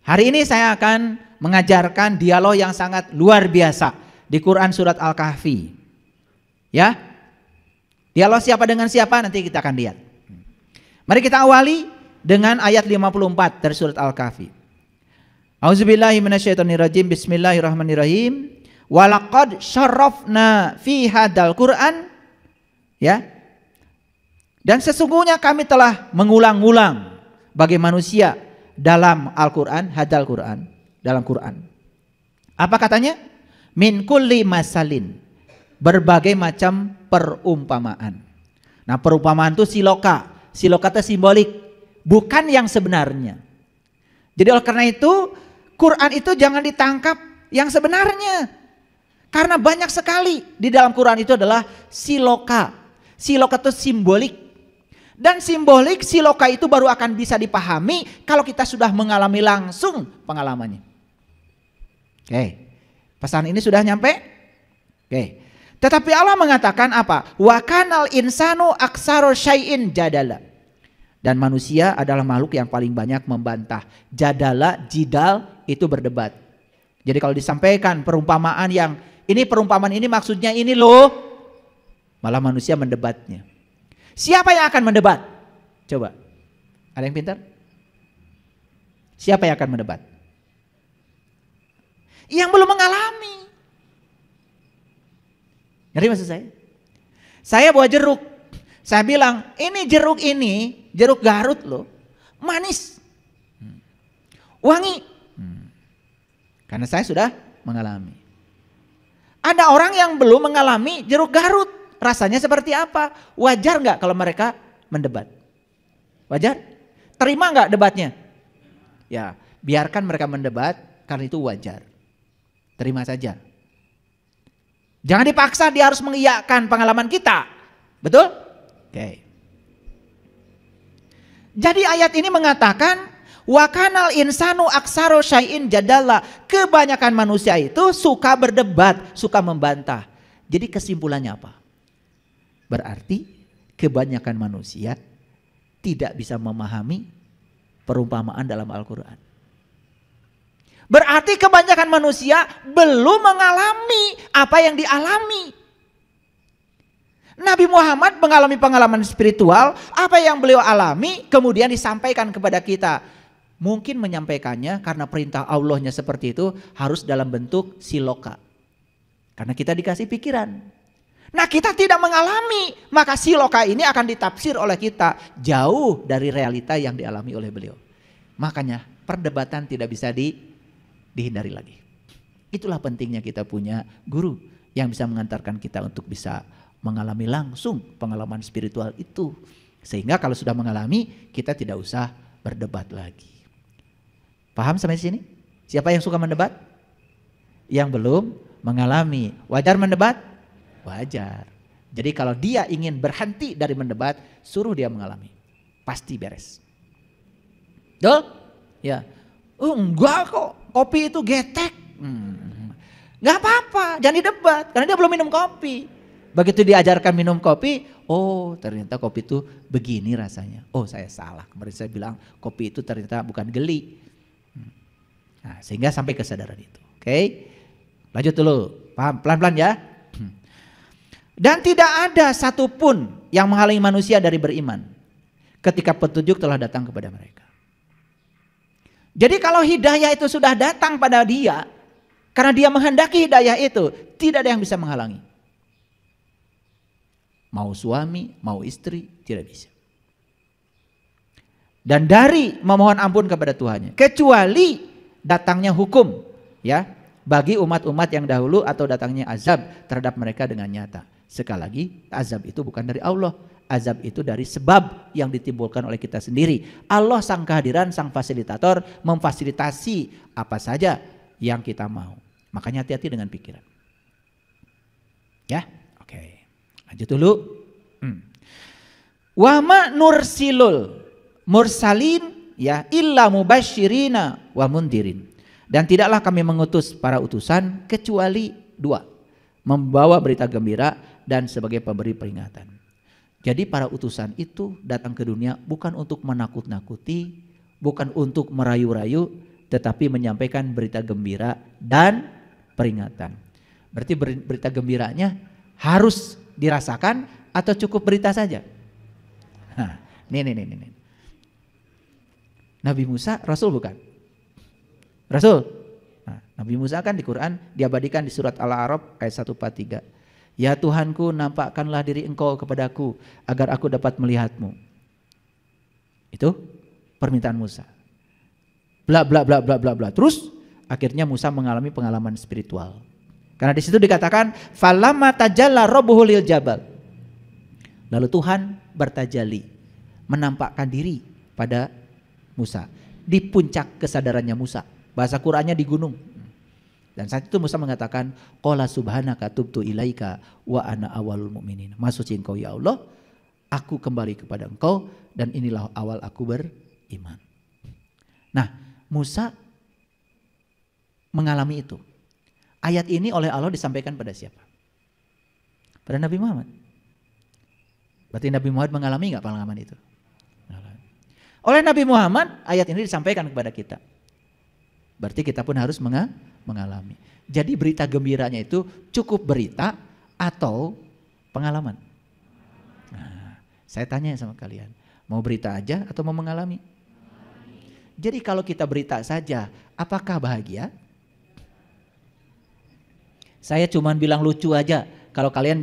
Hari ini saya akan mengajarkan dialog yang sangat luar biasa di Quran surat Al-Kahfi. Ya. Dialog siapa dengan siapa nanti kita akan lihat. Mari kita awali dengan ayat 54 dari surat Al-Kahfi. Auzubillahi minasyaitonirrajim. Bismillahirrahmanirrahim. Walaqad syarrafna fi hadzal Qur'an. Ya. Dan sesungguhnya kami telah mengulang-ulang bagi manusia dalam Al-Quran, hadal Quran, dalam Quran. Apa katanya? Min kulli masalin, berbagai macam perumpamaan. Nah, perumpamaan itu siloka. Siloka itu simbolik, bukan yang sebenarnya. Jadi oleh karena itu, Quran itu jangan ditangkap yang sebenarnya. Karena banyak sekali di dalam Quran itu adalah siloka. Siloka itu simbolik. Dan simbolik siloka itu baru akan bisa dipahami kalau kita sudah mengalami langsung pengalamannya. Oke, pesan ini sudah nyampe? Oke. Tetapi Allah mengatakan apa? Wa kanal insanu aksaro syai'in jadala. Dan manusia adalah makhluk yang paling banyak membantah. Jadala, jidal itu berdebat. Jadi kalau disampaikan perumpamaan yang ini perumpamaan ini maksudnya ini loh, malah manusia mendebatnya. Siapa yang akan mendebat? Coba, ada yang pintar? Siapa yang akan mendebat? Yang belum mengalami. Ngerti maksud saya? Saya bawa jeruk. Saya bilang, ini, jeruk Garut loh. Manis. Wangi. Karena saya sudah mengalami. Ada orang yang belum mengalami jeruk Garut. Rasanya seperti apa? Wajar nggak kalau mereka mendebat? Wajar? Terima nggak debatnya? Ya, biarkan mereka mendebat karena itu wajar. Terima saja. Jangan dipaksa dia harus mengiyakan pengalaman kita. Betul? Oke. Jadi ayat ini mengatakan wa kanal insanu aksaro syai'in jadala. Kebanyakan manusia itu suka berdebat, suka membantah. Jadi kesimpulannya apa? Berarti kebanyakan manusia tidak bisa memahami perumpamaan dalam Al-Quran. Berarti kebanyakan manusia belum mengalami apa yang dialami. Nabi Muhammad mengalami pengalaman spiritual, apa yang beliau alami kemudian disampaikan kepada kita. Mungkin menyampaikannya karena perintah Allahnya seperti itu harus dalam bentuk siloka. Karena kita dikasih pikiran. Nah kita tidak mengalami, maka siloka ini akan ditafsir oleh kita jauh dari realita yang dialami oleh beliau. Makanya perdebatan tidak bisa dihindari lagi. Itulah pentingnya kita punya guru yang bisa mengantarkan kita untuk bisa mengalami langsung pengalaman spiritual itu. Sehingga kalau sudah mengalami kita tidak usah berdebat lagi. Paham sampai sini? Siapa yang suka mendebat? Yang belum mengalami. Wajar mendebat? Wajar. Jadi kalau dia ingin berhenti dari mendebat, suruh dia mengalami. Pasti beres. Betul? Ya. Enggak kok, kopi itu getek. Enggak apa-apa, jangan didebat karena dia belum minum kopi. Begitu diajarkan minum kopi, oh ternyata kopi itu begini rasanya. Oh saya salah, kemarin saya bilang kopi itu ternyata bukan geli. Nah, sehingga sampai kesadaran itu. Oke. Lanjut dulu, paham? Pelan-pelan ya. Dan tidak ada satupun yang menghalangi manusia dari beriman ketika petunjuk telah datang kepada mereka. Jadi kalau hidayah itu sudah datang pada dia, karena dia menghendaki hidayah itu, tidak ada yang bisa menghalangi. Mau suami, mau istri, tidak bisa. Dan dari memohon ampun kepada Tuhannya, kecuali datangnya hukum, ya, bagi umat-umat yang dahulu atau datangnya azab terhadap mereka dengan nyata. Sekali lagi, azab itu bukan dari Allah. Azab itu dari sebab yang ditimbulkan oleh kita sendiri. Allah sang kehadiran, sang fasilitator memfasilitasi apa saja yang kita mau. Makanya hati-hati dengan pikiran. Ya, oke. Lanjut dulu. Wa ma nursilul mursalin ya illa mubasyirina wa mundirin. Dan tidaklah kami mengutus para utusan kecuali dua, membawa berita gembira dan sebagai pemberi peringatan. Jadi para utusan itu datang ke dunia bukan untuk menakut-nakuti, bukan untuk merayu-rayu, tetapi menyampaikan berita gembira dan peringatan. Berarti berita gembiranya harus dirasakan atau cukup berita saja? Nah, nih. Nabi Musa Rasul bukan? Rasul. Nah, Nabi Musa kan di Quran diabadikan di surat Al-A'raf ayat 143. Ya Tuhanku, nampakkanlah diri Engkau kepadaku agar aku dapat melihatmu. Itu permintaan Musa. Bla bla bla bla bla bla. Terus akhirnya Musa mengalami pengalaman spiritual. Karena di situ dikatakan falamma tajalla rabbuhu lil jabal. Lalu Tuhan bertajalli, menampakkan diri pada Musa di puncak kesadarannya Musa. Bahasa Qur'annya di gunung. Dan saat itu Musa mengatakan qala subhanaka tubtu ilaika wa ana awalul mu'minin. Maha suci Engkau ya Allah, aku kembali kepada Engkau dan inilah awal aku beriman. Nah, Musa mengalami itu. Ayat ini oleh Allah disampaikan pada siapa? Pada Nabi Muhammad. Berarti Nabi Muhammad mengalami enggak pengalaman itu? Oleh Nabi Muhammad ayat ini disampaikan kepada kita. Berarti kita pun harus mengalami. Jadi berita gembiranya itu cukup berita atau pengalaman? Nah, saya tanya sama kalian, mau berita aja atau mau mengalami? Jadi kalau kita berita saja, apakah bahagia? Saya cuma bilang lucu aja. Kalau kalian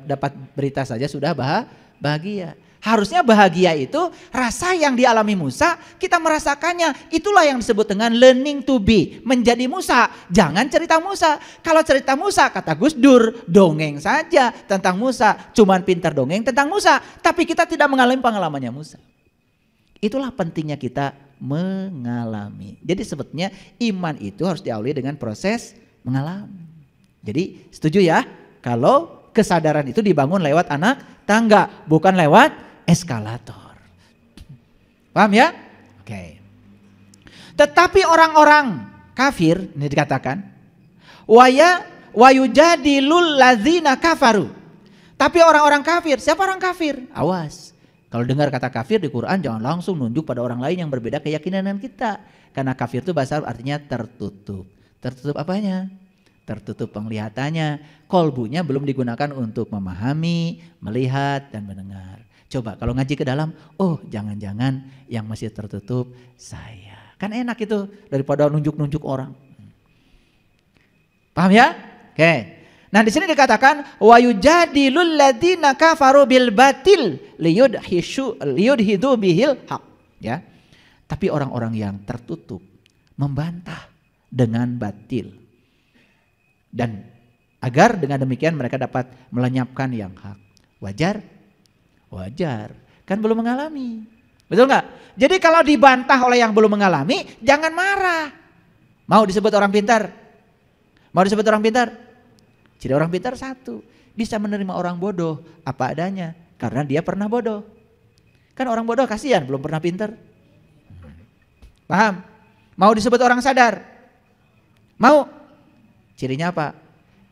dapat berita saja sudah bahagia. Harusnya bahagia itu rasa yang dialami Musa, kita merasakannya. Itulah yang disebut dengan learning to be, menjadi Musa. Jangan cerita Musa. Kalau cerita Musa kata Gus Dur, dongeng saja tentang Musa. Cuman pintar dongeng tentang Musa. Tapi kita tidak mengalami pengalamannya Musa. Itulah pentingnya kita mengalami. Jadi sebetulnya iman itu harus diawali dengan proses mengalami. Jadi setuju ya kalau kesadaran itu dibangun lewat anak tangga, bukan lewat eskalator. Paham ya? Oke. Tetapi orang-orang kafir ini dikatakan wayujadilul ladzina kafaru. Tapi orang-orang kafir, siapa orang kafir? Awas. Kalau dengar kata kafir di Quran jangan langsung nunjuk pada orang lain yang berbeda keyakinan dengan kita. Karena kafir itu bahasa artinya tertutup. Tertutup apanya? Tertutup penglihatannya. Kolbunya belum digunakan untuk memahami, melihat dan mendengar. Coba kalau ngaji ke dalam, oh jangan-jangan yang masih tertutup saya. Kan enak itu daripada nunjuk-nunjuk orang. Paham ya? Oke. Nah di sini dikatakan wa yujadilul ladzina kafaru bil batil liyudhidu bihil haq, ya. Tapi orang-orang yang tertutup membantah dengan batil. Dan agar dengan demikian mereka dapat melenyapkan yang hak. Wajar? Wajar. Kan belum mengalami. Betul nggak? Jadi kalau dibantah oleh yang belum mengalami, jangan marah. Mau disebut orang pintar? Mau disebut orang pintar? Jadi orang pintar satu, bisa menerima orang bodoh apa adanya karena dia pernah bodoh. Kan orang bodoh kasihan belum pernah pintar. Paham? Mau disebut orang sadar? Mau? Cirinya apa?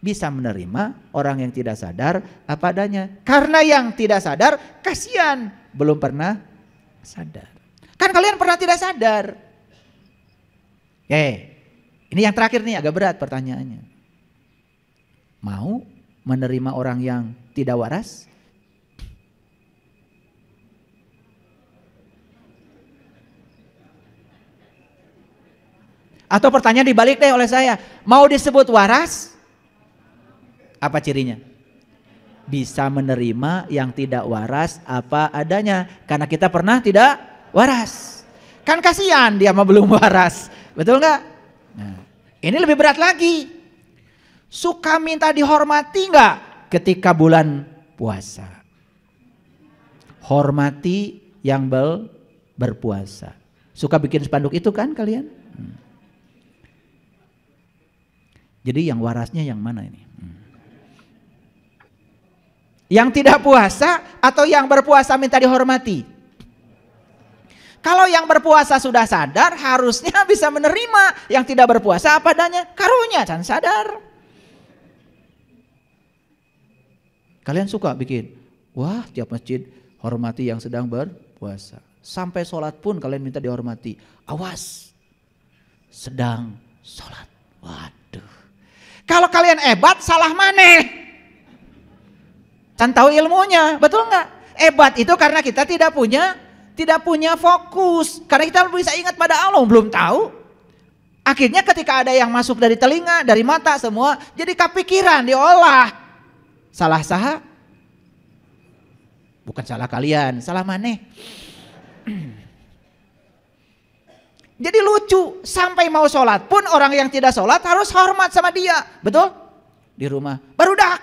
Bisa menerima orang yang tidak sadar apa adanya. Karena yang tidak sadar kasihan belum pernah sadar. Kan kalian pernah tidak sadar. Ini yang terakhir nih agak berat pertanyaannya. Mau menerima orang yang tidak waras? Atau pertanyaan dibalik deh oleh saya, mau disebut waras? Apa cirinya? Bisa menerima yang tidak waras apa adanya. Karena kita pernah tidak waras. Kan kasihan dia mah belum waras. Betul nggak? Nah, ini lebih berat lagi. Suka minta dihormati nggak ketika bulan puasa? Hormati yang berpuasa. Suka bikin spanduk itu kan kalian? Jadi yang warasnya yang mana ini? Yang tidak puasa atau yang berpuasa minta dihormati? Kalau yang berpuasa sudah sadar harusnya bisa menerima. Yang tidak berpuasa apa adanya? Karunya can sadar. Kalian suka bikin, wah tiap masjid hormati yang sedang berpuasa. Sampai sholat pun kalian minta dihormati. Awas, sedang sholat. Waduh. Kalau kalian hebat, salah maneh. Can tahu ilmunya, betul nggak? Hebat itu karena kita tidak punya fokus. Karena kita bisa ingat pada Allah, belum tahu. Akhirnya ketika ada yang masuk dari telinga, dari mata semua, jadi kepikiran, diolah. Salah saha? Bukan salah kalian, salah maneh. Jadi lucu, sampai mau sholat pun orang yang tidak sholat harus hormat sama dia. Betul? Di rumah, barudak.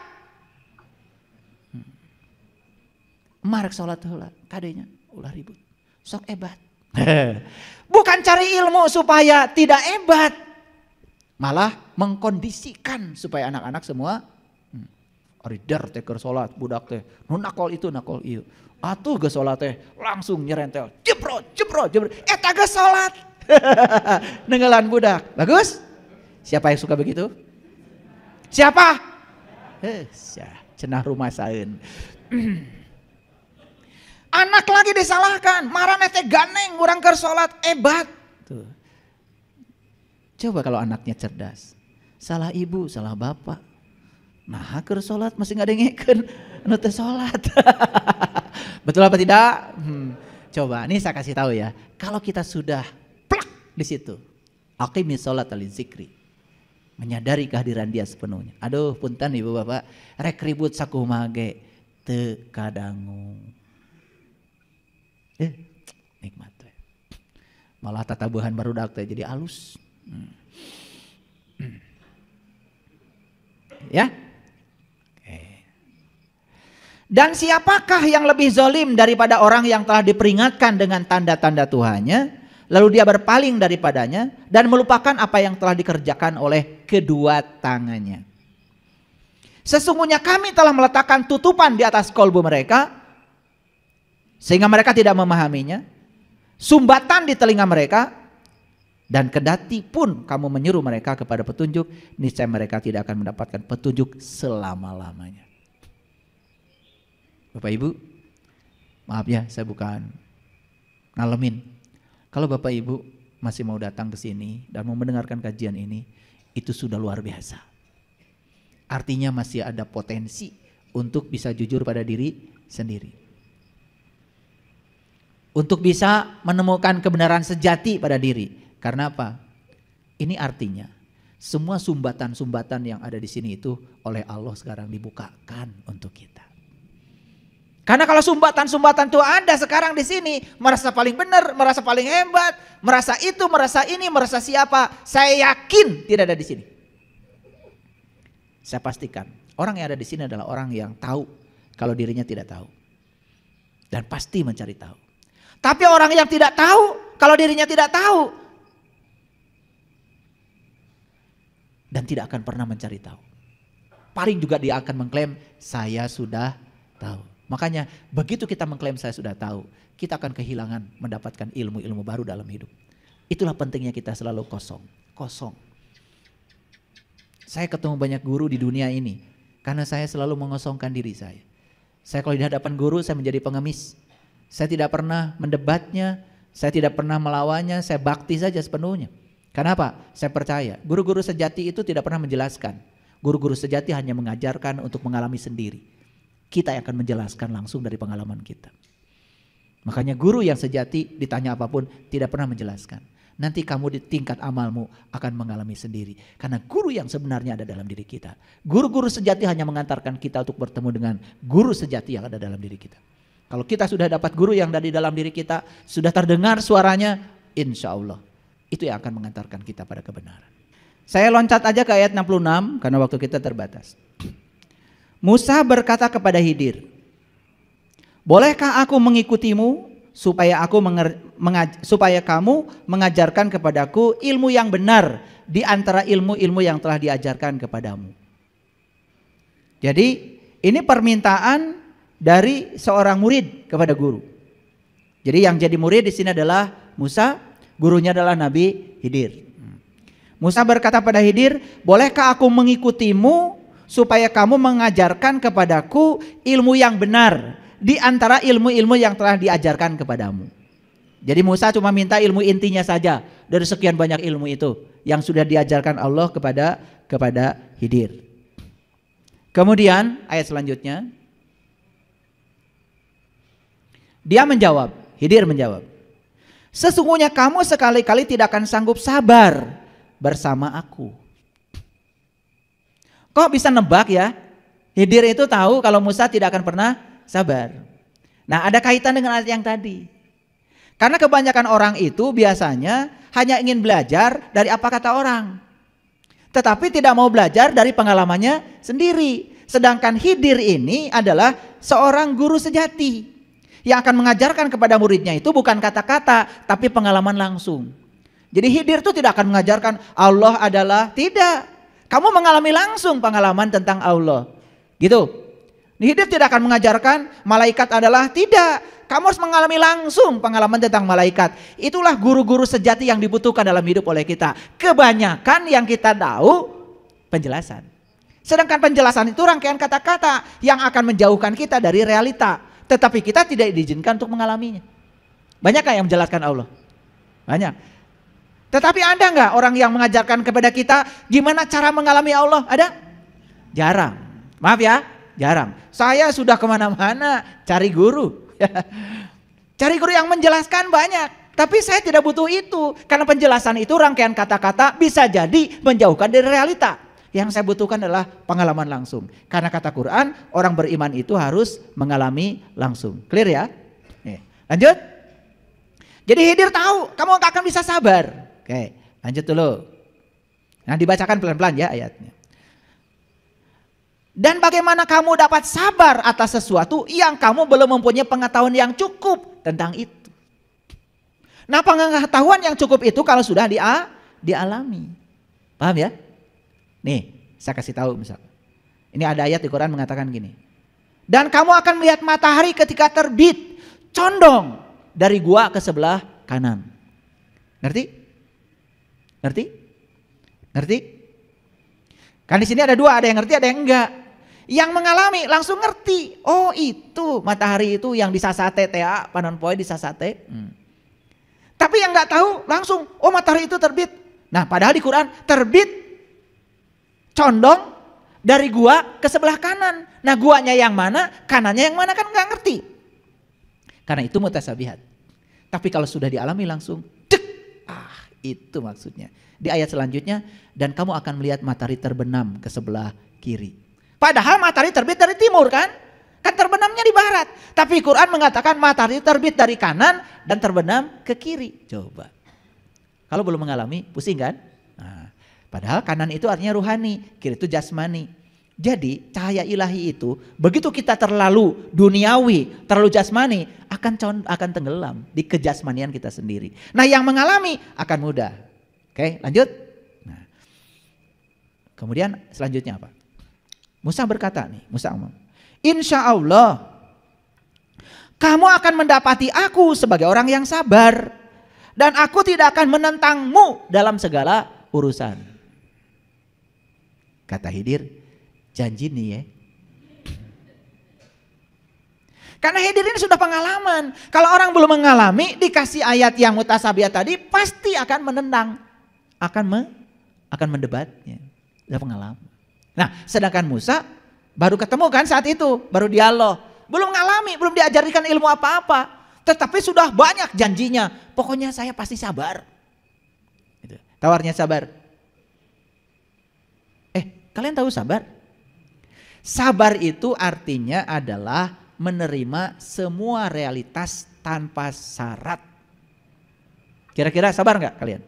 Marek sholat kadenya, ulah ribut. Sok hebat. Bukan cari ilmu supaya tidak hebat. Malah mengkondisikan supaya anak-anak semua aridar teh keur salat budak teh nu nakol itu nakol ieu. Atuh geus salat teh langsung nyerentel jebrot eta geus salat. Nenggelan budak. Bagus? Siapa yang suka begitu? Siapa? Cenah rumah saeun. Anak lagi disalahkan, marane teh ganeng urang keur salat hebat. Tuh. Coba kalau anaknya cerdas. Salah ibu, salah bapak. Nah, keur salat masih ngadengekeun anu teu salat. Betul apa tidak? Coba, ini saya kasih tahu ya. Kalau kita sudah plak di situ. Aqimis sholata lizikri. Menyadari kehadiran dia sepenuhnya. Aduh, punten ibu bapak, rek ribut sakumaha ge teu kadangu. Nikmat teh. Malah tatabuhan barudak teh jadi alus. Ya. Dan siapakah yang lebih zalim daripada orang yang telah diperingatkan dengan tanda-tanda Tuhannya, lalu dia berpaling daripadanya dan melupakan apa yang telah dikerjakan oleh kedua tangannya. Sesungguhnya kami telah meletakkan tutupan di atas kolbu mereka, sehingga mereka tidak memahaminya, sumbatan di telinga mereka, dan kendati pun kamu menyuruh mereka kepada petunjuk, niscaya mereka tidak akan mendapatkan petunjuk selama-lamanya. Bapak Ibu, maaf ya saya bukan ngalamin. Kalau Bapak Ibu masih mau datang ke sini dan mau mendengarkan kajian ini, itu sudah luar biasa. Artinya masih ada potensi untuk bisa jujur pada diri sendiri. Untuk bisa menemukan kebenaran sejati pada diri. Karena apa? Ini artinya semua sumbatan-sumbatan yang ada di sini itu oleh Allah sekarang dibukakan untuk kita. Karena kalau sumbatan-sumbatan itu ada sekarang di sini, merasa paling benar, merasa paling hebat, merasa itu, merasa ini, merasa siapa, saya yakin tidak ada di sini. Saya pastikan orang yang ada di sini adalah orang yang tahu kalau dirinya tidak tahu. Dan pasti mencari tahu. Tapi orang yang tidak tahu kalau dirinya tidak tahu dan tidak akan pernah mencari tahu. Paling juga dia akan mengklaim saya sudah tahu. Makanya begitu kita mengklaim saya sudah tahu, kita akan kehilangan mendapatkan ilmu-ilmu baru dalam hidup. Itulah pentingnya kita selalu kosong. Saya ketemu banyak guru di dunia ini karena saya selalu mengosongkan diri saya. Saya kalau di hadapan guru saya menjadi pengemis. Saya tidak pernah mendebatnya, saya tidak pernah melawannya, saya bakti saja sepenuhnya. Kenapa? Saya percaya guru-guru sejati itu tidak pernah menjelaskan. Guru-guru sejati hanya mengajarkan untuk mengalami sendiri. Kita yang akan menjelaskan langsung dari pengalaman kita. Makanya guru yang sejati ditanya apapun tidak pernah menjelaskan. Nanti kamu di tingkat amalmu akan mengalami sendiri. Karena guru yang sebenarnya ada dalam diri kita. Guru-guru sejati hanya mengantarkan kita untuk bertemu dengan guru sejati yang ada dalam diri kita. Kalau kita sudah dapat guru yang dari dalam diri kita, sudah terdengar suaranya, insya Allah itu yang akan mengantarkan kita pada kebenaran. Saya loncat aja ke ayat 66 karena waktu kita terbatas. Musa berkata kepada Khidir, bolehkah aku mengikutimu supaya kamu mengajarkan kepadaku ilmu yang benar di antara ilmu-ilmu yang telah diajarkan kepadamu. Jadi ini permintaan dari seorang murid kepada guru. Jadi yang jadi murid di sini adalah Musa, gurunya adalah Nabi Khidir. Musa berkata pada Khidir, bolehkah aku mengikutimu supaya kamu mengajarkan kepadaku ilmu yang benar di antara ilmu-ilmu yang telah diajarkan kepadamu. Jadi Musa cuma minta ilmu intinya saja dari sekian banyak ilmu itu yang sudah diajarkan Allah kepada Khidir. Kemudian ayat selanjutnya, dia menjawab, Khidir menjawab, sesungguhnya kamu sekali-kali tidak akan sanggup sabar bersama aku. Kok bisa nebak ya? Khidir itu tahu kalau Musa tidak akan pernah sabar. Nah, ada kaitan dengan ayat yang tadi. Karena kebanyakan orang itu biasanya hanya ingin belajar dari apa kata orang, tetapi tidak mau belajar dari pengalamannya sendiri. Sedangkan Khidir ini adalah seorang guru sejati yang akan mengajarkan kepada muridnya itu bukan kata-kata, tapi pengalaman langsung. Jadi Khidir itu tidak akan mengajarkan Allah adalah, tidak. Kamu mengalami langsung pengalaman tentang Allah. Gitu. Khidir tidak akan mengajarkan malaikat adalah, tidak. Kamu harus mengalami langsung pengalaman tentang malaikat. Itulah guru-guru sejati yang dibutuhkan dalam hidup oleh kita. Kebanyakan yang kita tahu penjelasan. Sedangkan penjelasan itu rangkaian kata-kata yang akan menjauhkan kita dari realita. Tetapi kita tidak diizinkan untuk mengalaminya. Banyak gak yang menjelaskan Allah? Banyak. Tetapi ada nggak orang yang mengajarkan kepada kita gimana cara mengalami Allah? Ada? Jarang. Maaf ya, jarang. Saya sudah kemana-mana cari guru. Cari guru yang menjelaskan banyak. Tapi saya tidak butuh itu. Karena penjelasan itu rangkaian kata-kata bisa jadi menjauhkan dari realita. Yang saya butuhkan adalah pengalaman langsung. Karena kata Quran, orang beriman itu harus mengalami langsung. Clear ya? Nih, lanjut. Jadi Khidir tahu kamu gak akan bisa sabar. Oke, lanjut dulu. Nah, dibacakan pelan-pelan ya ayatnya. Dan bagaimana kamu dapat sabar atas sesuatu yang kamu belum mempunyai pengetahuan yang cukup tentang itu. Nah, pengetahuan yang cukup itu kalau sudah dialami. Paham ya? Nih, saya kasih tahu misalnya. Ini ada ayat di Quran mengatakan gini. Dan kamu akan melihat matahari ketika terbit, condong dari gua ke sebelah kanan. Ngerti? Ngerti? Ngerti? Kan di sini ada dua, ada yang ngerti, ada yang enggak. Yang mengalami langsung ngerti. Oh, itu matahari itu yang disasate TA, panon poe disasate. Tapi yang enggak tahu langsung, oh matahari itu terbit. Nah, padahal di Quran terbit condong dari gua ke sebelah kanan. Nah, guanya yang mana, kanannya yang mana kan nggak ngerti. Karena itu mutasabihat. Tapi kalau sudah dialami langsung, cek, itu maksudnya. Di ayat selanjutnya, dan kamu akan melihat matahari terbenam ke sebelah kiri. Padahal matahari terbit dari timur kan? Kan terbenamnya di barat. Tapi Quran mengatakan matahari terbit dari kanan dan terbenam ke kiri. Coba. Kalau belum mengalami, pusing kan? Nah, padahal kanan itu artinya ruhani, kiri itu jasmani. Jadi cahaya ilahi itu begitu kita terlalu duniawi, terlalu jasmani akan tenggelam di kejasmanian kita sendiri. Nah, yang mengalami akan mudah. Oke, lanjut. Nah, kemudian selanjutnya apa? Musa berkata nih, Musa ngomong, insya Allah kamu akan mendapati aku sebagai orang yang sabar dan aku tidak akan menentangmu dalam segala urusan. Kata Khidir, janji nih ya. Karena Khidir ini sudah pengalaman. Kalau orang belum mengalami, dikasih ayat yang mutasabihat tadi, pasti akan menentang, akan mendebatnya. Sudah pengalaman. Nah, sedangkan Musa baru ketemu kan saat itu, baru dialog, belum mengalami, belum diajarkan ilmu apa-apa, tetapi sudah banyak janjinya. Pokoknya saya pasti sabar. Gitu. Tawarnya sabar. Kalian tahu sabar? Sabar itu artinya adalah menerima semua realitas tanpa syarat. Kira-kira sabar nggak kalian?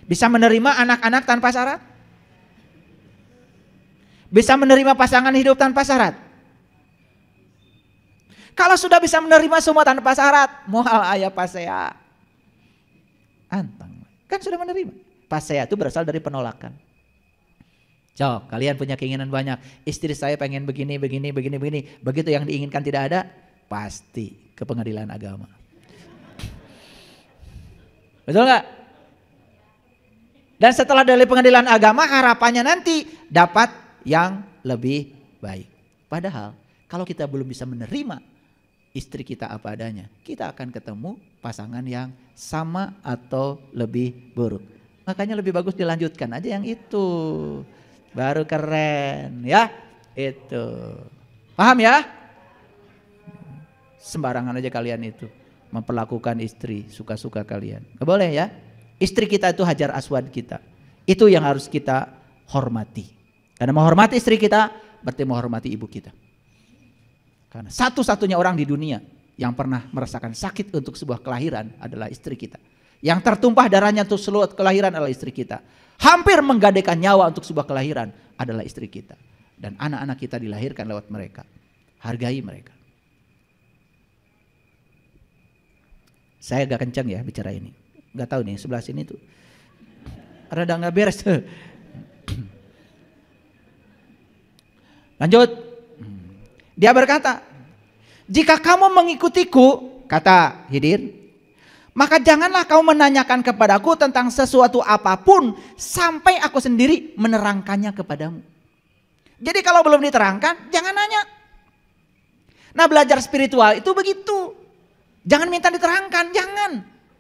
Bisa menerima anak-anak tanpa syarat? Bisa menerima pasangan hidup tanpa syarat? Kalau sudah bisa menerima semua tanpa syarat, mohal ayah pasea. Antang. Kan sudah menerima. Pasea itu berasal dari penolakan. Cok, kalian punya keinginan banyak. Istri saya pengen begini. Begitu yang diinginkan tidak ada, pasti ke pengadilan agama. Betul nggak? Dan setelah dari pengadilan agama, harapannya nanti dapat yang lebih baik. Padahal kalau kita belum bisa menerima istri kita apa adanya, kita akan ketemu pasangan yang sama atau lebih buruk. Makanya lebih bagus dilanjutkan aja yang itu. Baru keren ya. Itu. Paham ya? Sembarangan aja kalian itu memperlakukan istri suka-suka kalian. Gak boleh ya. Istri kita itu hajar aswad kita. Itu yang harus kita hormati. Karena menghormati istri kita berarti menghormati ibu kita. Karena satu-satunya orang di dunia yang pernah merasakan sakit untuk sebuah kelahiran adalah istri kita. Yang tertumpah darahnya untuk seluruh kelahiran adalah istri kita. Hampir menggadaikan nyawa untuk sebuah kelahiran adalah istri kita. Dan anak-anak kita dilahirkan lewat mereka. Hargai mereka. Saya agak kencang ya bicara ini. Gak tahu nih sebelah sini tuh. Rada gak beres tuh. Lanjut. Dia berkata, jika kamu mengikutiku, kata Khidir, maka janganlah kau menanyakan kepadaku tentang sesuatu apapun sampai aku sendiri menerangkannya kepadamu. Jadi kalau belum diterangkan, jangan nanya. Nah, belajar spiritual itu begitu. Jangan minta diterangkan, jangan.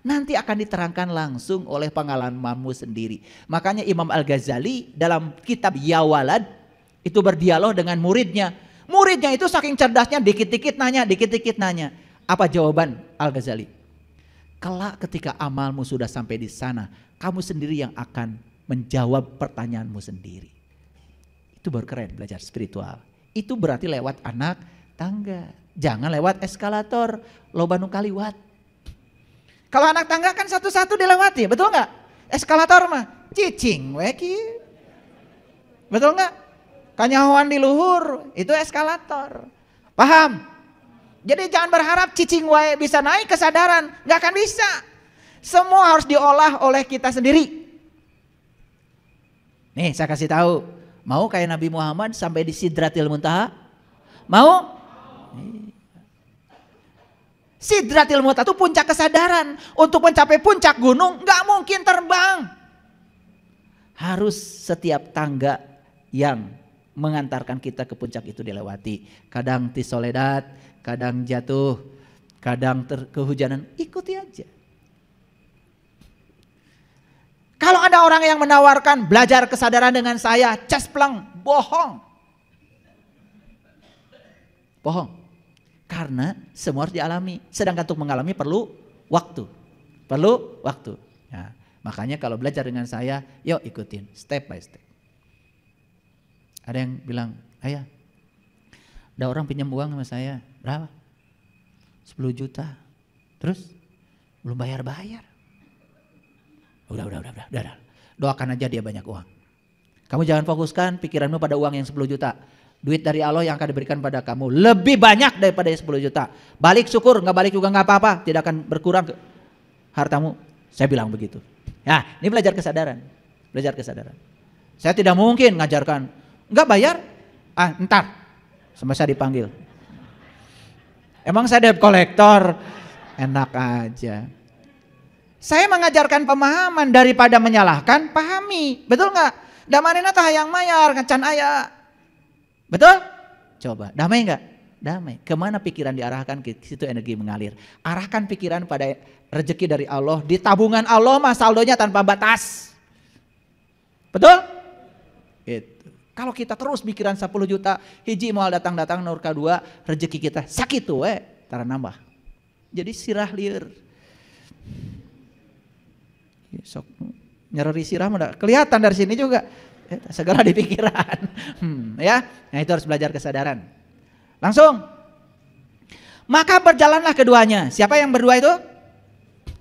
Nanti akan diterangkan langsung oleh pengalamanmu sendiri. Makanya Imam Al-Ghazali dalam kitab Ya Walad itu berdialog dengan muridnya. Muridnya itu saking cerdasnya dikit-dikit nanya. Apa jawaban Al-Ghazali? Kelak ketika amalmu sudah sampai di sana, kamu sendiri yang akan menjawab pertanyaanmu sendiri. Itu baru keren belajar spiritual. Itu berarti lewat anak tangga. Jangan lewat eskalator, loba nu kaliwat. Kalau anak tangga kan satu-satu dilewati, betul nggak? Eskalator mah cicing weki. Betul nggak? Kanyahoan di luhur, itu eskalator. Paham? Jadi jangan berharap cicing wae bisa naik kesadaran, nggak akan bisa. Semua harus diolah oleh kita sendiri. Nih saya kasih tahu, mau kayak Nabi Muhammad sampai di Sidratil Muntaha? Mau? Sidratil Muntaha itu puncak kesadaran. Untuk mencapai puncak gunung nggak mungkin terbang. Harus setiap tangga yang mengantarkan kita ke puncak itu dilewati. Kadang tisoledat, kadang jatuh, kadang kehujanan, ikuti aja. Kalau ada orang yang menawarkan belajar kesadaran dengan saya, cespleng, bohong. Bohong. Karena semua harus dialami. Sedangkan untuk mengalami perlu waktu. Perlu waktu. Ya, makanya kalau belajar dengan saya, yuk ikutin step by step. Ada yang bilang, ayah, ada orang pinjam uang sama saya. Berapa? 10 juta. Terus? Belum bayar-bayar. Udah. Doakan aja dia banyak uang. Kamu jangan fokuskan pikiranmu pada uang yang 10 juta. Duit dari Allah yang akan diberikan pada kamu lebih banyak daripada 10 juta. Balik syukur, gak balik juga gak apa-apa. Tidak akan berkurang hartamu. Saya bilang begitu. Ya, ini belajar kesadaran. Belajar kesadaran. Saya tidak mungkin ngajarkan, gak bayar? Ntar. Sampai saya dipanggil. Emang saya debt collector? Enak aja. Saya mengajarkan pemahaman daripada menyalahkan, pahami. Betul gak? Damanina tah hayang mayar, ngecan aya. Betul? Coba, damai gak? Damai. Kemana pikiran diarahkan, ke situ energi mengalir. Arahkan pikiran pada rezeki dari Allah. Di tabungan Allah mah saldonya tanpa batas. Betul? Itu. Kalau kita terus pikiran 10 juta, hiji mau datang-datang nur kedua, rezeki kita sakit tuh tara nambah. Jadi sirah liur. Sok nyeri sirah mah kelihatan dari sini juga. Segala di pikiran. Ya, nah itu harus belajar kesadaran. Langsung. Maka berjalanlah keduanya. Siapa yang berdua itu?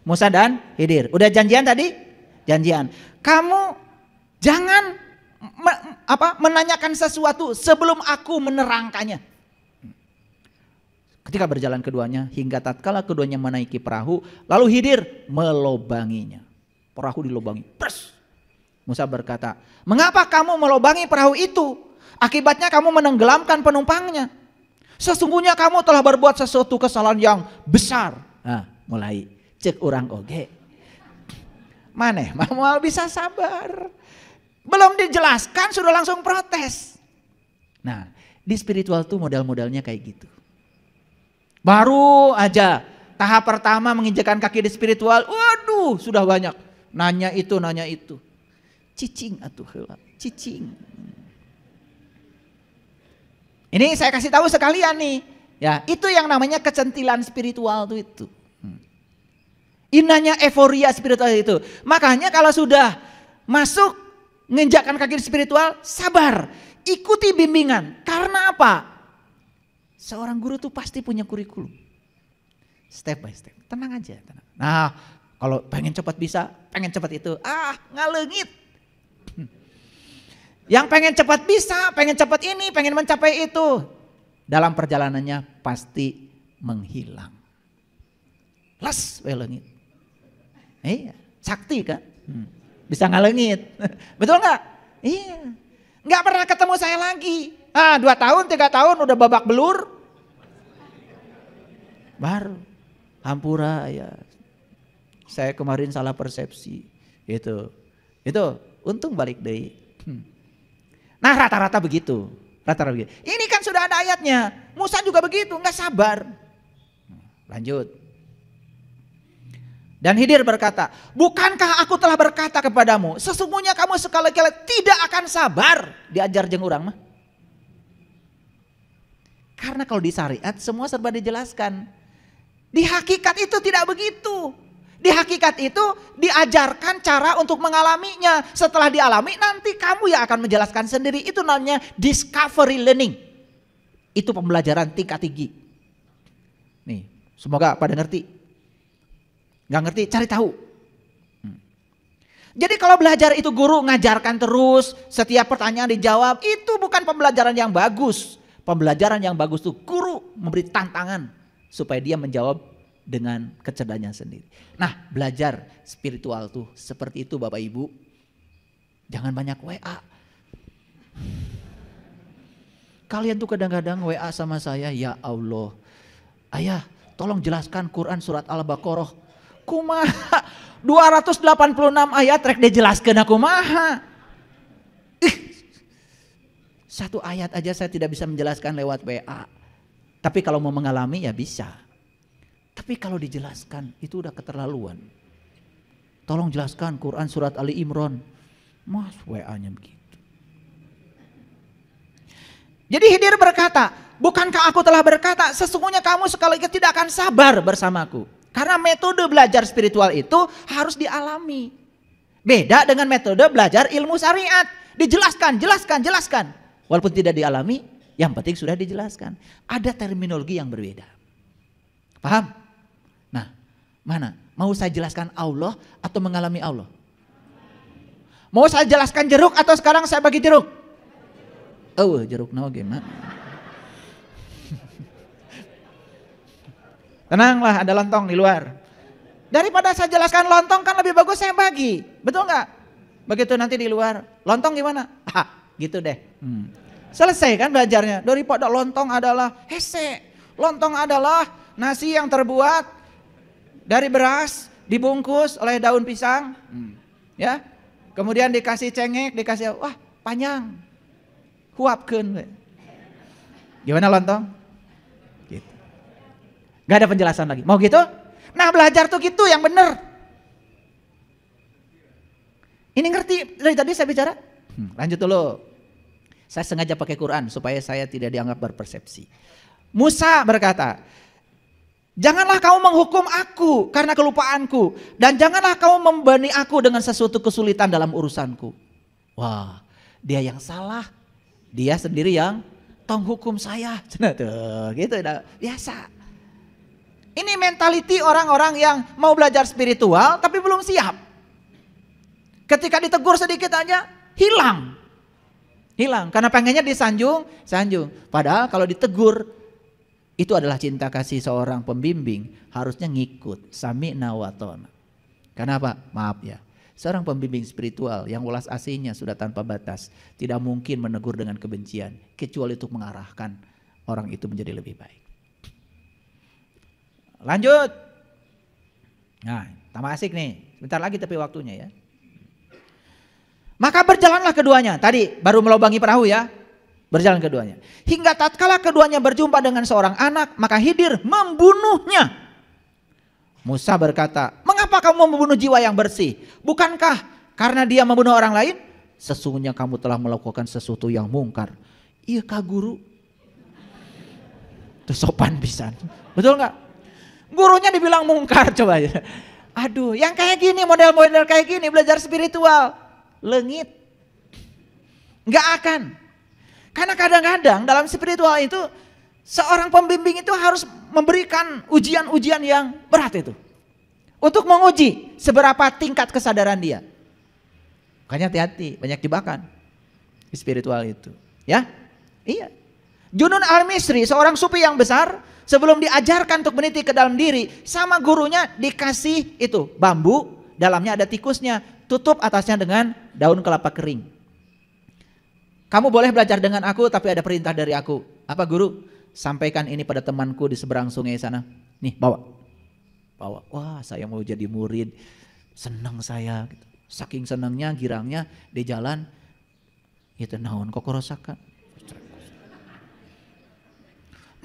Musa dan Khidir. Udah janjian tadi? Janjian. Kamu jangan menanyakan sesuatu sebelum aku menerangkannya. Ketika berjalan keduanya hingga tatkala keduanya menaiki perahu, lalu Khidir melobanginya. Perahu dilobangi. Pres. Musa berkata, "Mengapa kamu melobangi perahu itu? Akibatnya kamu menenggelamkan penumpangnya. Sesungguhnya kamu telah berbuat sesuatu kesalahan yang besar." Nah, mulai cek orang oge. Maneh mau bisa sabar. Belum dijelaskan sudah langsung protes. Nah, di spiritual tuh modal-modalnya kayak gitu. Baru aja tahap pertama menginjakan kaki di spiritual, waduh sudah banyak. Nanya itu, nanya itu. Cicing atuh heula, cicing. Ini saya kasih tahu sekalian nih. Ya, itu yang namanya kecentilan spiritual tuh itu. Inanya euforia spiritual itu. Makanya kalau sudah masuk menginjakkan kaki di spiritual, sabar. Ikuti bimbingan. Karena apa? Seorang guru tuh pasti punya kurikulum. Step by step. Tenang aja. Tenang. Nah, kalau pengen cepat bisa, pengen cepat itu. Ngalengit. Yang pengen cepat bisa, pengen cepat ini, pengen mencapai itu. Dalam perjalanannya pasti menghilang. Les, welengit. Iya, sakti kan? Bisa ngalengit. Betul nggak? Iya. Nggak pernah ketemu saya lagi. 2 tahun, 3 tahun udah babak belur. Baru. Hampura ya. Saya kemarin salah persepsi. Itu untung balik deh. Nah rata-rata begitu. Rata-rata begitu. Ini kan sudah ada ayatnya. Musa juga begitu, nggak sabar. Lanjut. Dan Khidir berkata, bukankah aku telah berkata kepadamu, sesungguhnya kamu sekali-kali tidak akan sabar. Diajar jeung urang mah. Karena kalau di syariat semua serba dijelaskan. Di hakikat itu tidak begitu. Di hakikat itu diajarkan cara untuk mengalaminya. Setelah dialami nanti kamu yang akan menjelaskan sendiri. Itu namanya discovery learning. Itu pembelajaran tingkat tinggi. Nih, semoga pada ngerti. Gak ngerti cari tahu. Jadi kalau belajar itu guru ngajarkan terus, setiap pertanyaan dijawab, itu bukan pembelajaran yang bagus. Pembelajaran yang bagus itu guru memberi tantangan supaya dia menjawab dengan kecerdasannya sendiri. Nah, belajar spiritual tuh seperti itu Bapak Ibu. Jangan banyak WA. Kalian tuh kadang-kadang WA sama saya, ya Allah. Ayah, tolong jelaskan Quran surat Al-Baqarah. Kumaha 286 ayat rek dijelaskeun aku kumaha. Satu ayat aja saya tidak bisa menjelaskan lewat WA. Tapi kalau mau mengalami ya bisa. Tapi kalau dijelaskan itu udah keterlaluan. Tolong jelaskan Quran surat Ali Imran. Mas WA-nya begitu. Jadi Khidir berkata, bukankah aku telah berkata sesungguhnya kamu sekali-kali tidak akan sabar bersamaku. Karena metode belajar spiritual itu harus dialami. Beda dengan metode belajar ilmu syariat. Dijelaskan, jelaskan. Walaupun tidak dialami, yang penting sudah dijelaskan. Ada terminologi yang berbeda. Paham? Nah, mana? Mau saya jelaskan Allah atau mengalami Allah? Mau saya jelaskan jeruk atau sekarang saya bagi jeruk? Oh, jeruk no gimana? Tenanglah, ada lontong di luar. Daripada saya jelaskan lontong kan lebih bagus saya bagi. Betul nggak? Begitu nanti di luar, lontong gimana? Gitu deh. Selesai kan belajarnya. Daripada lontong adalah hese. Lontong adalah nasi yang terbuat dari beras, dibungkus oleh daun pisang. Ya. Kemudian dikasih cengek, dikasih wah panjang. Huapkeun. Gimana lontong? Gitu. Gak ada penjelasan lagi. Mau gitu? Nah belajar tuh gitu yang bener. Ini ngerti dari tadi saya bicara? Lanjut dulu. Saya sengaja pakai Quran supaya saya tidak dianggap berpersepsi. Musa berkata, janganlah kamu menghukum aku karena kelupaanku. Dan janganlah kamu membebani aku dengan sesuatu kesulitan dalam urusanku. Wah, dia yang salah. Dia sendiri yang tong hukum saya. Gitu biasa. Ini mentality orang-orang yang mau belajar spiritual tapi belum siap. Ketika ditegur sedikit aja hilang. Karena pengennya disanjung. Padahal kalau ditegur itu adalah cinta kasih seorang pembimbing, harusnya ngikut. Sami'na wa ata'na. Karena apa? Maaf ya. Seorang pembimbing spiritual yang welas asihnya sudah tanpa batas, tidak mungkin menegur dengan kebencian kecuali untuk mengarahkan orang itu menjadi lebih baik. Lanjut. Nah, tambah asik nih. Bentar lagi tapi waktunya ya. Maka berjalanlah keduanya. Tadi baru melobangi perahu ya. Berjalan keduanya. Hingga tatkala keduanya berjumpa dengan seorang anak, maka Khidir membunuhnya. Musa berkata, mengapa kamu membunuh jiwa yang bersih? Bukankah karena dia membunuh orang lain? Sesungguhnya kamu telah melakukan sesuatu yang mungkar. Iya kah guru? Itu sopan pisan. Betul nggak? Gurunya dibilang mungkar coba ya. Aduh, yang kayak gini, model-model kayak gini belajar spiritual. Lengit. Nggak akan. Karena kadang-kadang dalam spiritual itu seorang pembimbing itu harus memberikan ujian-ujian yang berat itu. Untuk menguji seberapa tingkat kesadaran dia. Makanya hati-hati, banyak jebakan di spiritual itu. Ya, iya. Junun al-Misri, seorang sufi yang besar, sebelum diajarkan untuk meniti ke dalam diri, sama gurunya dikasih itu bambu, dalamnya ada tikusnya, tutup atasnya dengan daun kelapa kering. Kamu boleh belajar dengan aku, tapi ada perintah dari aku. Apa guru? Sampaikan ini pada temanku di seberang sungai sana. Nih, bawa. Bawa. Wah, saya mau jadi murid. Senang saya. Saking senangnya, girangnya di jalan. Itu naon kok kerosakan.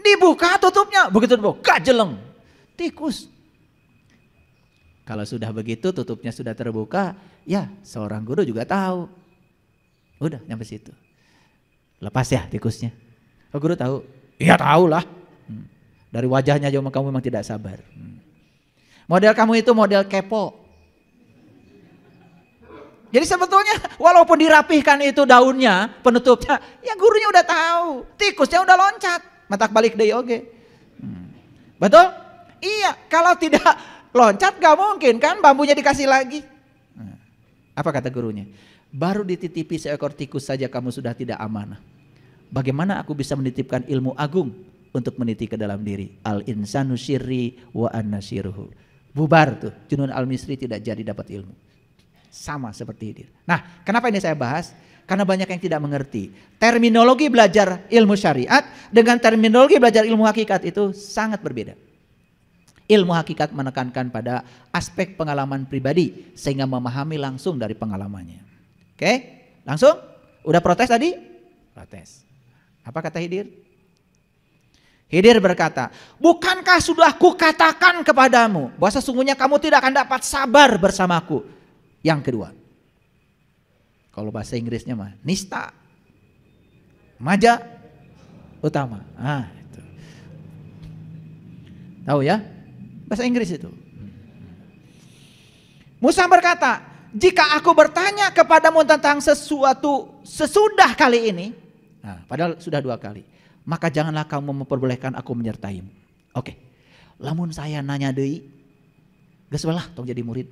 Dibuka tutupnya. Begitu dibuka, jeleng. Tikus. Kalau sudah begitu, tutupnya sudah terbuka. Ya, seorang guru juga tahu. Udah, nyampe situ. Lepas ya tikusnya. Oh, guru tahu? Iya tahu lah. Dari wajahnya aja kamu memang tidak sabar. Model kamu itu model kepo. Jadi sebetulnya walaupun dirapihkan itu daunnya, penutupnya, ya gurunya udah tahu. Tikusnya udah loncat. Matak balik deh oke. Betul? Iya, kalau tidak loncat gak mungkin kan bambunya dikasih lagi. Apa kata gurunya? Baru dititipi seekor tikus saja kamu sudah tidak amanah. Bagaimana aku bisa menitipkan ilmu agung untuk meniti ke dalam diri? Al-insanu syirri wa anna syirruhu. Bubar tuh, Junun al-Misri tidak jadi dapat ilmu. Sama seperti Khidir. Nah, kenapa ini saya bahas? Karena banyak yang tidak mengerti. Terminologi belajar ilmu syariat dengan terminologi belajar ilmu hakikat itu sangat berbeda. Ilmu hakikat menekankan pada aspek pengalaman pribadi sehingga memahami langsung dari pengalamannya. Oke, langsung? Udah protes tadi? Protes. Apa kata Khidir? Khidir berkata, bukankah sudah kukatakan kepadamu bahwa sesungguhnya kamu tidak akan dapat sabar bersamaku. Yang kedua, kalau bahasa Inggrisnya mah nista, maja, utama. Itu. Tahu ya? Bahasa Inggris itu. Musa berkata, jika aku bertanya kepadamu tentang sesuatu sesudah kali ini, nah, padahal sudah 2 kali, maka janganlah kamu memperbolehkan aku menyertaimu. Oke, lamun saya nanya deui, geus belah tong jadi murid.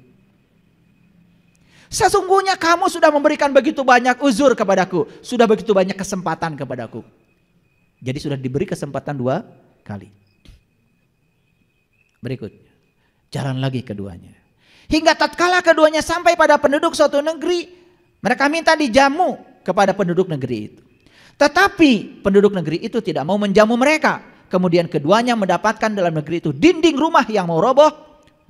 Sesungguhnya kamu sudah memberikan begitu banyak uzur kepadaku, sudah begitu banyak kesempatan kepadaku. Jadi sudah diberi kesempatan 2 kali. Berikutnya, jalan lagi keduanya. Hingga tatkala keduanya sampai pada penduduk suatu negeri, mereka minta dijamu kepada penduduk negeri itu. Tetapi penduduk negeri itu tidak mau menjamu mereka. Kemudian keduanya mendapatkan dalam negeri itu dinding rumah yang mau roboh.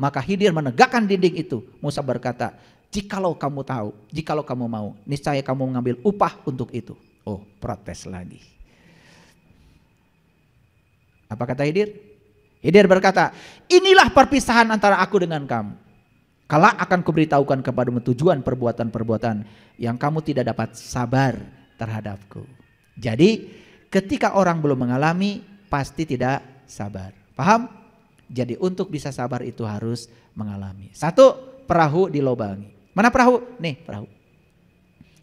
Maka Khidir menegakkan dinding itu. Musa berkata, jikalau kamu tahu, jikalau kamu mau, niscaya kamu mengambil upah untuk itu. Oh, protes lagi. Apa kata Khidir? Khidir berkata, inilah perpisahan antara aku dengan kamu. Kelak akan kuberitahukan kepadamu tujuan perbuatan-perbuatan yang kamu tidak dapat sabar terhadapku. Jadi ketika orang belum mengalami pasti tidak sabar. Paham? Jadi untuk bisa sabar itu harus mengalami. 1, perahu dilobangi. Mana perahu? Nih perahu.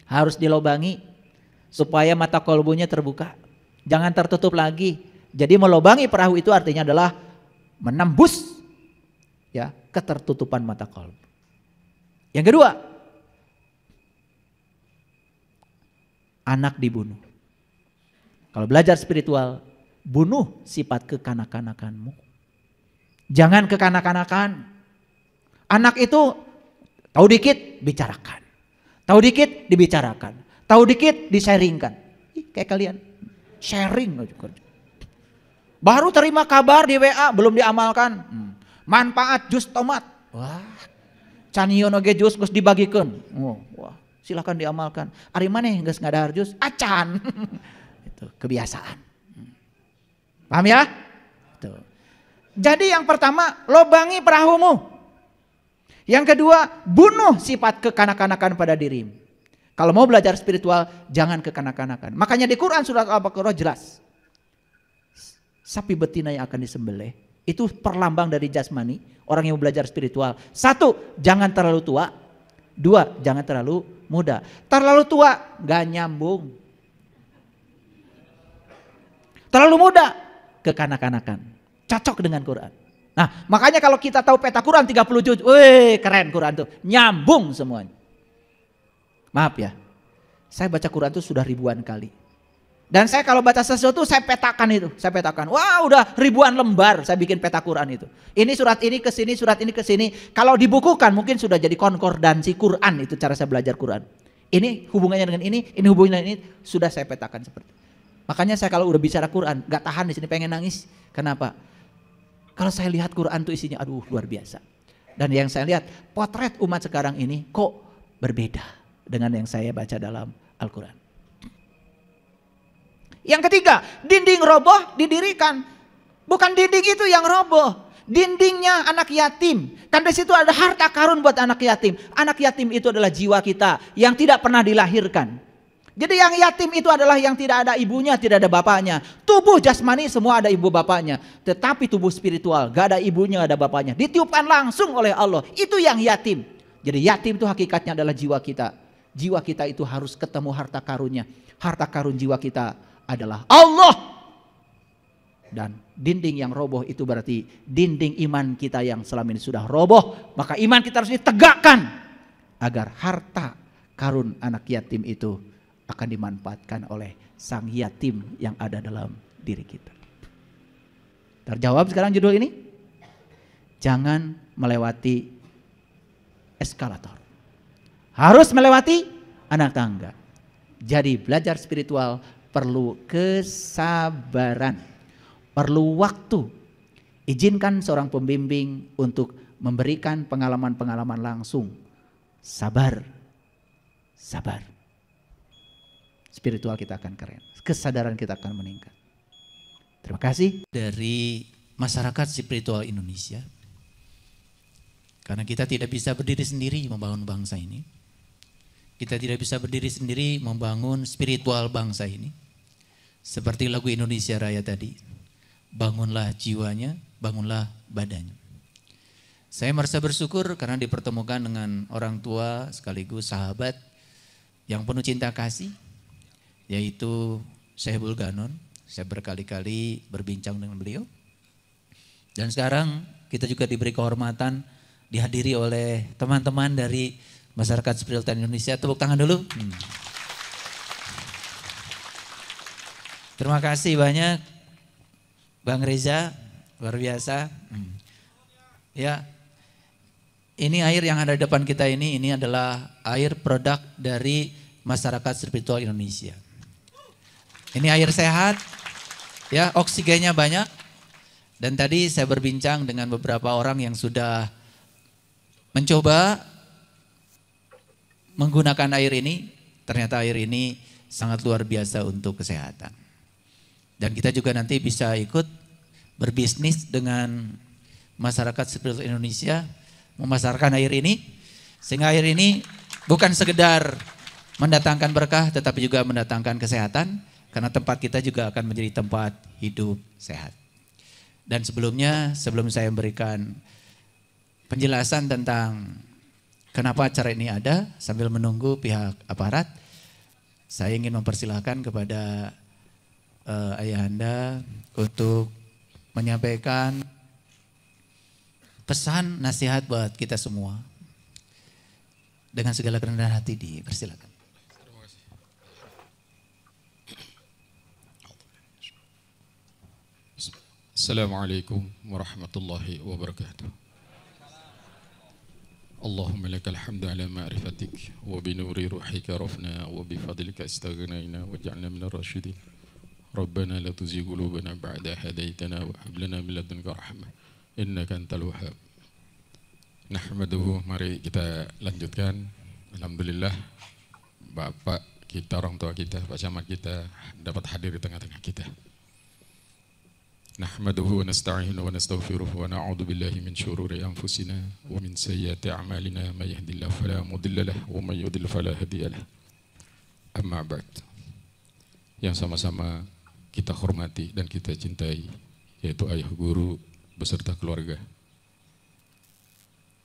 Harus dilobangi supaya mata kolbunya terbuka. Jangan tertutup lagi. Jadi melobangi perahu itu artinya adalah menembus ya ketertutupan mata kolbu. Yang kedua, anak dibunuh. Kalau belajar spiritual, bunuh sifat kekanak-kanakanmu. Jangan kekanak-kanakan. Anak itu tahu dikit bicarakan, tahu dikit dibicarakan, tahu dikit di-sharingkan. Kayak kalian sharing baru terima kabar di WA belum diamalkan. Manfaat jus tomat. Wah. Canyon oge jus geus dibagikeun. Oh, wah, silakan diamalkan. Ari maneh geus ngadahar jus? Acan. Tuh, kebiasaan. Paham ya? Tuh. Jadi yang pertama, lobangi perahumu. Yang kedua, bunuh sifat kekanak-kanakan pada dirimu. Kalau mau belajar spiritual, jangan kekanak-kanakan. Makanya di Quran surat Al-Baqarah jelas. Sapi betina yang akan disembelih itu perlambang dari jasmani orang yang belajar spiritual. 1, jangan terlalu tua. 2, jangan terlalu muda. Terlalu tua gak nyambung. Terlalu muda kekanak-kanakan. Cocok dengan Quran. Nah, makanya kalau kita tahu peta Quran 30 juz, wih keren Quran tuh, nyambung semuanya. Maaf ya, saya baca Quran tuh sudah ribuan kali. Dan saya kalau baca sesuatu saya petakan itu, saya petakan. Wah, udah ribuan lembar saya bikin peta Quran itu. Ini surat ini ke sini, surat ini ke sini. Kalau dibukukan mungkin sudah jadi konkordansi Quran, itu cara saya belajar Quran. Ini hubungannya dengan ini hubungannya dengan ini, sudah saya petakan seperti itu. Makanya saya kalau udah bicara Quran, gak tahan di sini pengen nangis. Kenapa? Kalau saya lihat Quran tuh isinya aduh luar biasa. Dan yang saya lihat potret umat sekarang ini kok berbeda dengan yang saya baca dalam Al-Quran. Yang ketiga, dinding roboh didirikan. Bukan dinding itu yang roboh, dindingnya anak yatim. Kan di situ ada harta karun buat anak yatim. Anak yatim itu adalah jiwa kita yang tidak pernah dilahirkan. Jadi yang yatim itu adalah yang tidak ada ibunya, tidak ada bapaknya. Tubuh jasmani semua ada ibu bapaknya. Tetapi tubuh spiritual gak ada ibunya, gak ada bapaknya. Ditiupkan langsung oleh Allah. Itu yang yatim. Jadi yatim itu hakikatnya adalah jiwa kita. Jiwa kita itu harus ketemu harta karunnya. Harta karun jiwa kita adalah Allah. Dan dinding yang roboh itu berarti dinding iman kita yang selama ini sudah roboh. Maka iman kita harus ditegakkan agar harta karun anak yatim itu akan dimanfaatkan oleh sang yatim yang ada dalam diri kita. Terjawab sekarang judul ini? Jangan melewati eskalator. Harus melewati anak tangga. Jadi belajar spiritual perlu kesabaran, perlu waktu. Izinkan seorang pembimbing untuk memberikan pengalaman-pengalaman langsung. Sabar, sabar. Spiritual kita akan keren, kesadaran kita akan meningkat. Terima kasih dari masyarakat spiritual Indonesia. Karena kita tidak bisa berdiri sendiri membangun bangsa ini. Kita tidak bisa berdiri sendiri membangun spiritual bangsa ini. Seperti lagu Indonesia Raya tadi. Bangunlah jiwanya, bangunlah badannya. Saya merasa bersyukur karena dipertemukan dengan orang tua sekaligus sahabat yang penuh cinta kasih. Yaitu Syekhul Ganon. Saya berkali-kali berbincang dengan beliau. Dan sekarang kita juga diberi kehormatan dihadiri oleh teman-teman dari masyarakat spiritual Indonesia. Tepuk tangan dulu. Terima kasih banyak Bang Reza, luar biasa. Ya, ini air yang ada di depan kita ini adalah air produk dari masyarakat spiritual Indonesia. Ini air sehat, ya oksigennya banyak. Dan tadi saya berbincang dengan beberapa orang yang sudah mencoba menggunakan air ini. Ternyata air ini sangat luar biasa untuk kesehatan. Dan kita juga nanti bisa ikut berbisnis dengan masyarakat spiritual Indonesia, memasarkan air ini. Sehingga air ini bukan sekedar mendatangkan berkah, tetapi juga mendatangkan kesehatan. Karena tempat kita juga akan menjadi tempat hidup sehat. Dan sebelumnya, sebelum saya memberikan penjelasan tentang kenapa acara ini ada, sambil menunggu pihak aparat, saya ingin mempersilahkan kepada Ayahanda untuk menyampaikan pesan nasihat buat kita semua. Dengan segala kerendahan hati dipersilakan. Assalamualaikum warahmatullahi wabarakatuh. Allahumma lakal hamdu ala ma'rifatik wa binuri ruhika rafna wa bifadlika istaghnayna waj'alna minar rasyidin. Rabbana la tuzigh qulubana ba'da hadaytana wa hab lana min ladunka rahmah innaka antal wahhab. Nahmaduhu, mari kita lanjutkan. Alhamdulillah Bapak kita, orang tua kita, Pak Camat kita dapat hadir di tengah-tengah kita. Nahmaduhu wa nasta'inu wa nastaghfiruh wa na'udzu billahi min syururi anfusina wa min sayyiati a'malina may yahdihillahu fala mudilla lahu wa may yudlil fala hadiya lahu. Amma ba'd. Yang sama-sama kita hormati dan kita cintai, yaitu ayah guru beserta keluarga.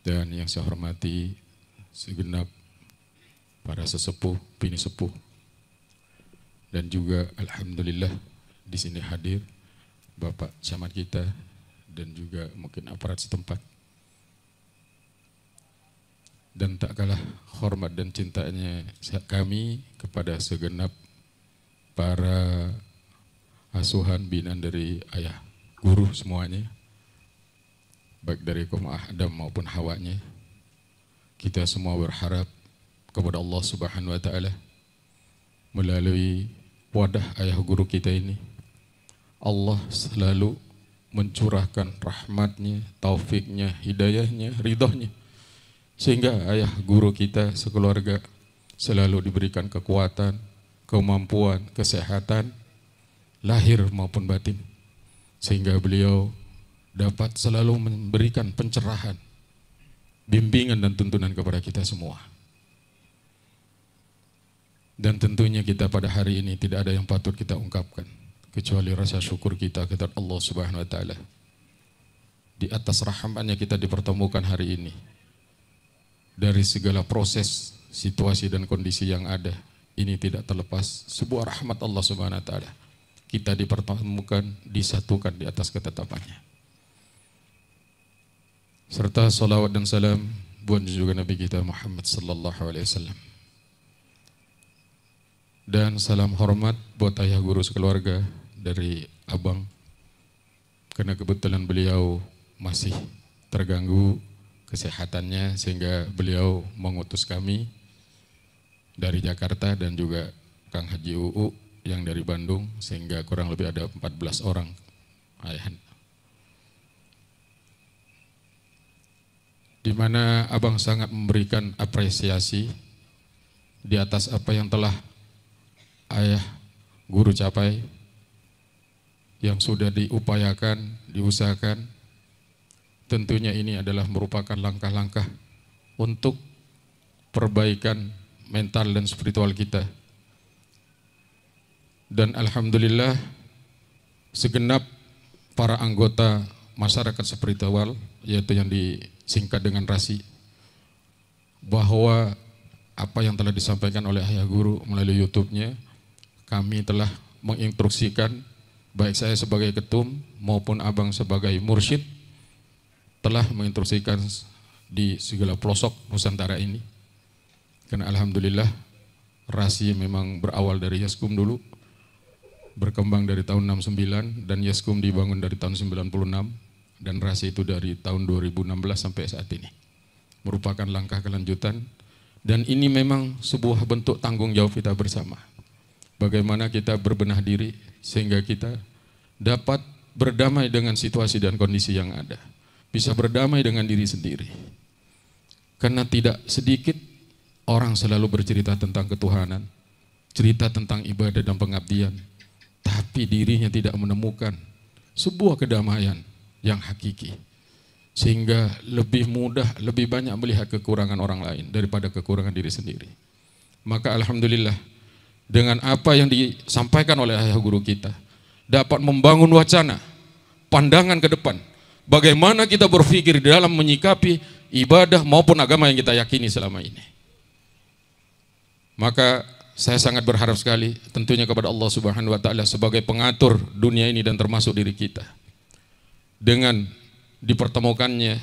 Dan yang saya hormati segenap para sesepuh, bini sepuh. Dan juga alhamdulillah di sini hadir Bapak Camat kita dan juga mungkin aparat setempat. Dan tak kalah hormat dan cintanya kami kepada segenap para asuhan binaan dari ayah guru semuanya, baik dari kaum Adam maupun Hawanya. Kita semua berharap kepada Allah Subhanahu wa Ta'ala melalui wadah ayah guru kita ini, Allah selalu mencurahkan rahmatnya, taufiknya, hidayahnya, ridhonya, sehingga ayah guru kita sekeluarga selalu diberikan kekuatan, kemampuan, kesehatan, lahir maupun batin, sehingga beliau dapat selalu memberikan pencerahan, bimbingan dan tuntunan kepada kita semua. Dan tentunya kita pada hari ini tidak ada yang patut kita ungkapkan kecuali rasa syukur kita kepada Allah Subhanahu wa Ta'ala. Di atas rahmatnya kita dipertemukan hari ini. Dari segala proses, situasi dan kondisi yang ada, ini tidak terlepas sebuah rahmat Allah Subhanahu wa Ta'ala. Kita dipertemukan, disatukan di atas ketetapannya. Serta salawat dan salam buat juga Nabi kita Muhammad sallallahu alaihi wasallam. Dan salam hormat buat ayah guru sekeluarga dari abang, karena kebetulan beliau masih terganggu kesehatannya sehingga beliau mengutus kami dari Jakarta dan juga Kang Haji UU yang dari Bandung, sehingga kurang lebih ada 14 orang ayah. Di mana abang sangat memberikan apresiasi di atas apa yang telah ayah guru capai, yang sudah diupayakan, diusahakan. Tentunya ini adalah merupakan langkah-langkah untuk perbaikan mental dan spiritual kita. Dan alhamdulillah segenap para anggota masyarakat spiritual, yaitu yang disingkat dengan RASI, bahwa apa yang telah disampaikan oleh ayah guru melalui YouTube-nya, kami telah menginstruksikan, baik saya sebagai ketum maupun abang sebagai mursyid, telah menginstruksikan di segala pelosok Nusantara ini. Karena alhamdulillah RASI memang berawal dari Yaskum dulu, berkembang dari tahun 69, dan Yaskum dibangun dari tahun 96, dan RASI itu dari tahun 2016 sampai saat ini. Merupakan langkah kelanjutan, dan ini memang sebuah bentuk tanggung jawab kita bersama. Bagaimana kita berbenah diri sehingga kita dapat berdamai dengan situasi dan kondisi yang ada. Bisa berdamai dengan diri sendiri. Karena tidak sedikit orang selalu bercerita tentang ketuhanan, cerita tentang ibadah dan pengabdian, tapi dirinya tidak menemukan sebuah kedamaian yang hakiki. Sehingga lebih mudah, lebih banyak melihat kekurangan orang lain daripada kekurangan diri sendiri. Maka alhamdulillah, dengan apa yang disampaikan oleh ayah guru kita, dapat membangun wacana, pandangan ke depan, bagaimana kita berpikir dalam menyikapi ibadah maupun agama yang kita yakini selama ini. Maka saya sangat berharap sekali tentunya kepada Allah Subhanahu wa Ta'ala sebagai pengatur dunia ini dan termasuk diri kita. Dengan dipertemukannya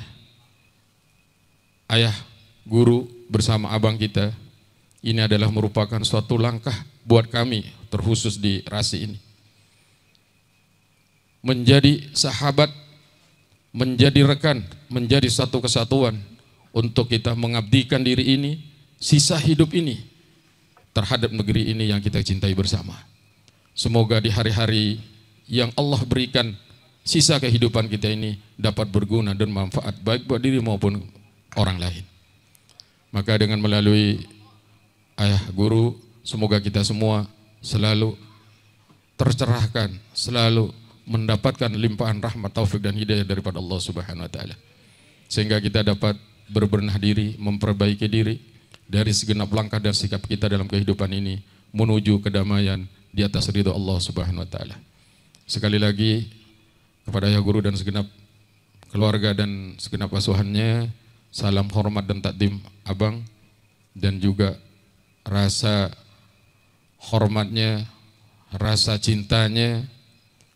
ayah guru bersama abang kita, ini adalah merupakan suatu langkah buat kami terkhusus di RASI ini. Menjadi sahabat, menjadi rekan, menjadi satu kesatuan untuk kita mengabdikan diri ini, sisa hidup ini terhadap negeri ini yang kita cintai bersama. Semoga di hari-hari yang Allah berikan sisa kehidupan kita ini dapat berguna dan manfaat baik buat diri maupun orang lain. Maka dengan melalui ayah guru semoga kita semua selalu tercerahkan, selalu mendapatkan limpahan rahmat, taufik dan hidayah daripada Allah Subhanahu wa taala. Sehingga kita dapat berbenah diri, memperbaiki diri dari segenap langkah dan sikap kita dalam kehidupan ini menuju kedamaian di atas ridho Allah Subhanahu wa taala. Sekali lagi kepada ayah guru dan segenap keluarga dan segenap asuhannya, salam hormat dan takdim abang, dan juga rasa hormatnya, rasa cintanya,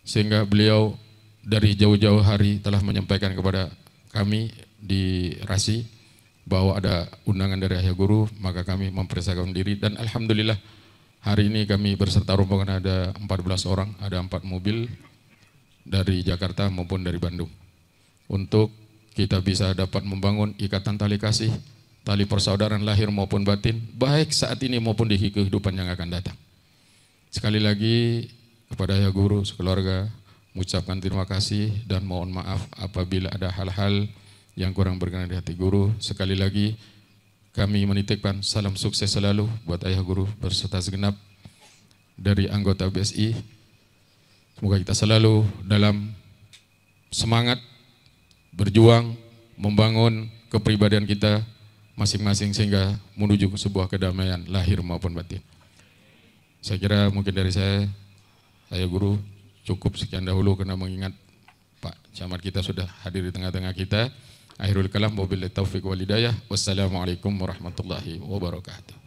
sehingga beliau dari jauh-jauh hari telah menyampaikan kepada kami di Rasi bahwa ada undangan dari ayah guru, maka kami mempersiapkan diri dan alhamdulillah hari ini kami berserta rombongan ada 14 orang, ada 4 mobil dari Jakarta maupun dari Bandung, untuk kita bisa dapat membangun ikatan tali kasih, tali persaudaraan lahir maupun batin, baik saat ini maupun di kehidupan yang akan datang. Sekali lagi kepada ayah guru sekeluarga mengucapkan terima kasih dan mohon maaf apabila ada hal-hal yang kurang berkenan di hati guru. Sekali lagi kami menitipkan salam sukses selalu buat ayah guru berserta segenap dari anggota BSI. Semoga kita selalu dalam semangat berjuang membangun kepribadian kita masing-masing sehingga menuju ke sebuah kedamaian lahir maupun batin. Saya kira mungkin dari saya guru cukup sekian dahulu karena mengingat Pak Camat kita sudah hadir di tengah-tengah kita. Akhirul kalam wabillahi taufiq wal hidayah. Wassalamualaikum warahmatullahi wabarakatuh.